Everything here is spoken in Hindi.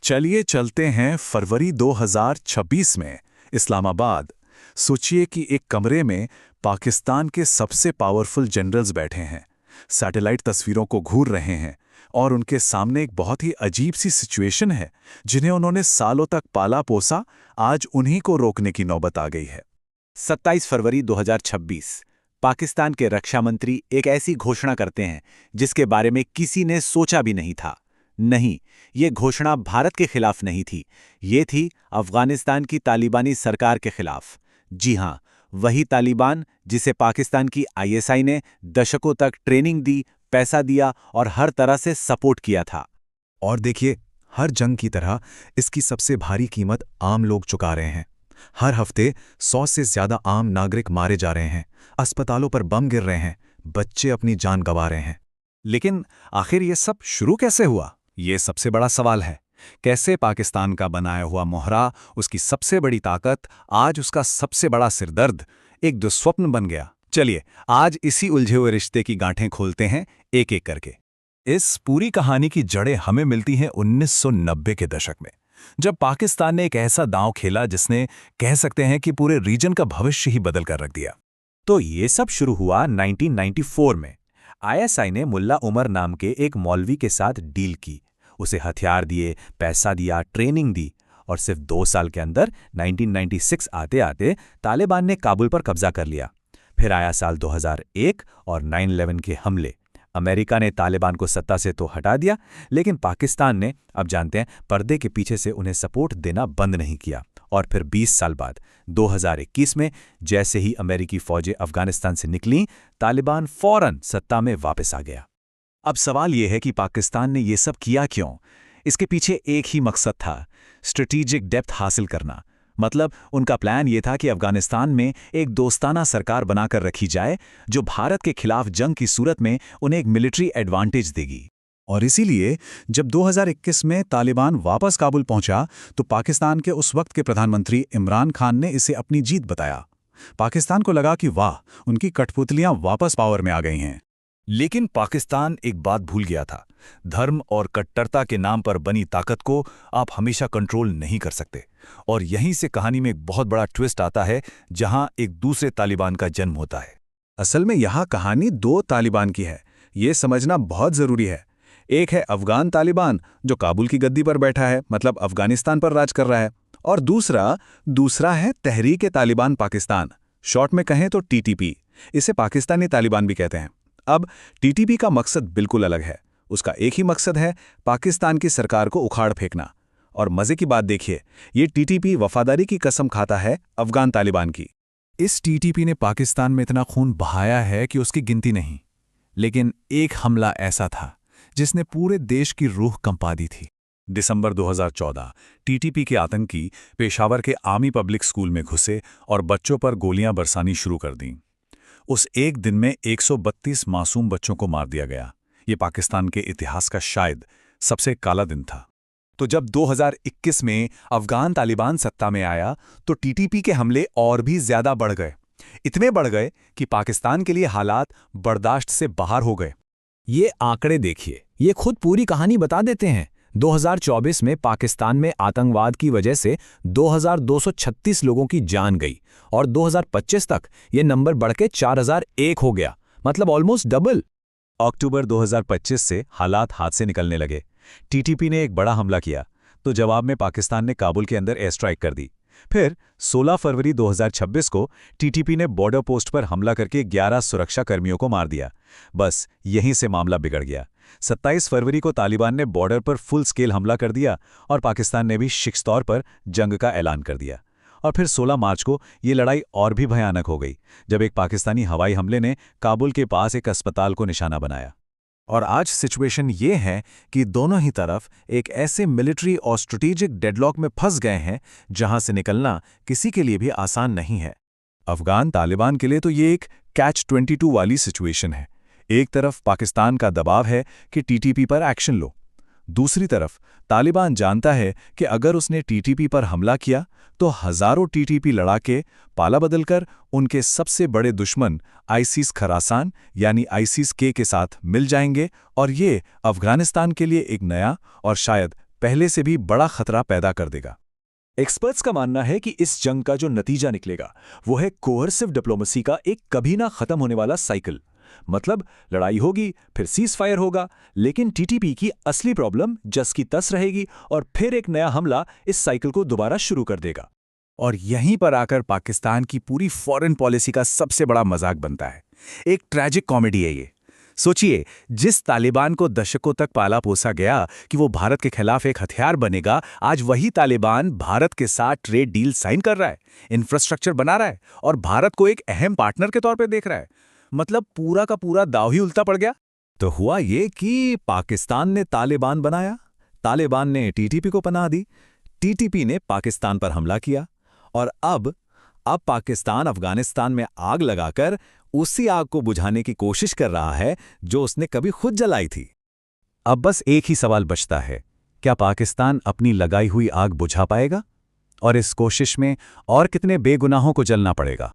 चलिए चलते हैं फरवरी 2026 में इस्लामाबाद। सोचिए कि एक कमरे में पाकिस्तान के सबसे पावरफुल जनरल्स बैठे हैं, सैटेलाइट तस्वीरों को घूर रहे हैं और उनके सामने एक बहुत ही अजीब सी सिचुएशन है जिन्हें उन्होंने सालों तक पाला पोसा। आज उन्हीं को रोकने की नौबत आ गई है। 27 फरवरी 2026 पाकिस्तान के रक्षा मंत्री एक ऐसी घोषणा करते हैं जिसके बारे में किसी ने सोचा भी नहीं था। नहीं, ये घोषणा भारत के खिलाफ नहीं थी, ये थी अफगानिस्तान की तालिबानी सरकार के खिलाफ। जी हां, वही तालिबान जिसे पाकिस्तान की आईएसआई ने दशकों तक ट्रेनिंग दी, पैसा दिया और हर तरह से सपोर्ट किया था। और देखिए, हर जंग की तरह इसकी सबसे भारी कीमत आम लोग चुका रहे हैं। हर हफ्ते 100 से ज्यादा आम नागरिक मारे जा रहे हैं, अस्पतालों पर बम गिर रहे हैं, बच्चे अपनी जान गंवा रहे हैं। लेकिन आखिर ये सब शुरू कैसे हुआ? ये सबसे बड़ा सवाल है। कैसे पाकिस्तान का बनाया हुआ मोहरा, उसकी सबसे बड़ी ताकत, आज उसका सबसे बड़ा सिरदर्द एक दुस्वप्न बन गया? चलिए आज इसी उलझे हुए रिश्ते की गांठें खोलते हैं एक एक करके। इस पूरी कहानी की जड़ें हमें मिलती हैं 1990 के दशक में, जब पाकिस्तान ने एक ऐसा दांव खेला जिसने कह सकते हैं कि पूरे रीजन का भविष्य ही बदल कर रख दिया। तो ये सब शुरू हुआ 1994 में। आईएसआई ने मुल्ला उमर नाम के एक मौलवी के साथ डील की, उसे हथियार दिए, पैसा दिया, ट्रेनिंग दी और सिर्फ 2 साल के अंदर 1996 आते आते तालिबान ने काबुल पर कब्जा कर लिया। फिर आया साल 2001 और 9/11 के हमले। अमेरिका ने तालिबान को सत्ता से तो हटा दिया, लेकिन पाकिस्तान ने, अब जानते हैं, पर्दे के पीछे से उन्हें सपोर्ट देना बंद नहीं किया। और फिर 20 साल बाद 2021 में जैसे ही अमेरिकी फौजें अफगानिस्तान से निकलीं, तालिबान फौरन सत्ता में वापस आ गया। अब सवाल यह है कि पाकिस्तान ने ये सब किया क्यों? इसके पीछे एक ही मकसद था, स्ट्रेटेजिक डेप्थ हासिल करना। मतलब उनका प्लान ये था कि अफगानिस्तान में एक दोस्ताना सरकार बनाकर रखी जाए जो भारत के खिलाफ जंग की सूरत में उन्हें एक मिलिट्री एडवांटेज देगी। और इसीलिए जब 2021 में तालिबान वापस काबुल पहुंचा तो पाकिस्तान के उस वक्त के प्रधानमंत्री इमरान खान ने इसे अपनी जीत बताया। पाकिस्तान को लगा कि वाह, उनकी कठपुतलियां वापस पावर में आ गई हैं। लेकिन पाकिस्तान एक बात भूल गया था, धर्म और कट्टरता के नाम पर बनी ताकत को आप हमेशा कंट्रोल नहीं कर सकते। और यहीं से कहानी में एक बहुत बड़ा ट्विस्ट आता है, जहां एक दूसरे तालिबान का जन्म होता है। असल में यहां कहानी 2 तालिबान की है, ये समझना बहुत जरूरी है। एक है अफगान तालिबान जो काबुल की गद्दी पर बैठा है, मतलब अफगानिस्तान पर राज कर रहा है, और दूसरा है तहरीक-ए-तालिबान पाकिस्तान, शॉर्ट में कहें तो टीटीपी। इसे पाकिस्तानी तालिबान भी कहते हैं। अब टीटीपी का मकसद बिल्कुल अलग है। उसका एक ही मकसद है, पाकिस्तान की सरकार को उखाड़ फेंकना। और मजे की बात देखिए, ये टीटीपी वफादारी की कसम खाता है अफगान तालिबान की। इस टीटीपी ने पाकिस्तान में इतना खून बहाया है कि उसकी गिनती नहीं। लेकिन एक हमला ऐसा था जिसने पूरे देश की रूह कंपा दी थी। दिसंबर 2014 टीटीपी के आतंकी पेशावर के आर्मी पब्लिक स्कूल में घुसे और बच्चों पर गोलियां बरसानी शुरू कर दीं। उस एक दिन में 132 मासूम बच्चों को मार दिया गया। ये पाकिस्तान के इतिहास का शायद सबसे काला दिन था। तो जब 2021 में अफगान तालिबान सत्ता में आया तो टीटीपी के हमले और भी ज्यादा बढ़ गए। इतने बढ़ गए कि पाकिस्तान के लिए हालात बर्दाश्त से बाहर हो गए। ये आंकड़े देखिए, ये खुद पूरी कहानी बता देते हैं। 2024 में पाकिस्तान में आतंकवाद की वजह से 2236 लोगों की जान गई और 2025 तक ये नंबर बढ़ के 4001 हो गया, मतलब ऑलमोस्ट डबल। अक्टूबर 2025 से हालात हाथ से निकलने लगे। टीटीपी ने एक बड़ा हमला किया तो जवाब में पाकिस्तान ने काबुल के अंदर एयर स्ट्राइक कर दी। फिर 16 फरवरी 2026 को टीटीपी ने बॉर्डर पोस्ट पर हमला करके 11 सुरक्षा कर्मियों को मार दिया। बस यहीं से मामला बिगड़ गया। 27 फरवरी को तालिबान ने बॉर्डर पर फुल स्केल हमला कर दिया और पाकिस्तान ने भी शिक्ष तौर पर जंग का ऐलान कर दिया। और फिर 16 मार्च को ये लड़ाई और भी भयानक हो गई जब एक पाकिस्तानी हवाई हमले ने काबुल के पास एक अस्पताल को निशाना बनाया। और आज सिचुएशन ये है कि दोनों ही तरफ एक ऐसे मिलिट्री और स्ट्रेटेजिक डेडलॉक में फंस गए हैं जहां से निकलना किसी के लिए भी आसान नहीं है। अफगान तालिबान के लिए तो ये एक कैच-22 वाली सिचुएशन है। एक तरफ पाकिस्तान का दबाव है कि टीटीपी पर एक्शन लो, दूसरी तरफ तालिबान जानता है कि अगर उसने टीटीपी पर हमला किया तो हजारों टीटीपी लड़ाके पाला बदलकर उनके सबसे बड़े दुश्मन आईसिस खरासान यानी आईसिस के साथ मिल जाएंगे और ये अफगानिस्तान के लिए एक नया और शायद पहले से भी बड़ा खतरा पैदा कर देगा। एक्सपर्ट्स का मानना है कि इस जंग का जो नतीजा निकलेगा वो है कोहर्सिव डिप्लोमेसी का एक कभी ना खत्म होने वाला साइकिल। मतलब लड़ाई होगी, फिर सीज फायर होगा, लेकिन टीटीपी की असली प्रॉब्लम जस की तस रहेगी और फिर एक नया हमला इस साइकिल को दोबारा शुरू कर देगा। और यहीं पर आकर पाकिस्तान की पूरी फॉरेन पॉलिसी का सबसे बड़ा मजाक बनता है। एक ट्रैजिक कॉमेडी है ये। सोचिए, जिस तालिबान को दशकों तक पाला पोसा गया कि वो भारत के खिलाफ एक हथियार बनेगा, आज वही तालिबान भारत के साथ ट्रेड डील साइन कर रहा है, इंफ्रास्ट्रक्चर बना रहा है और भारत को एक अहम पार्टनर के तौर पे देख रहा है। मतलब पूरा का पूरा दाव ही उल्टा पड़ गया। तो हुआ ये कि पाकिस्तान ने तालिबान बनाया, तालिबान ने टीटीपी को पनाह दी, टीटीपी ने पाकिस्तान पर हमला किया और अब पाकिस्तान अफगानिस्तान में आग लगाकर उसी आग को बुझाने की कोशिश कर रहा है जो उसने कभी खुद जलाई थी। अब बस एक ही सवाल बचता है, क्या पाकिस्तान अपनी लगाई हुई आग बुझा पाएगा? और इस कोशिश में और कितने बेगुनाहों को जलना पड़ेगा?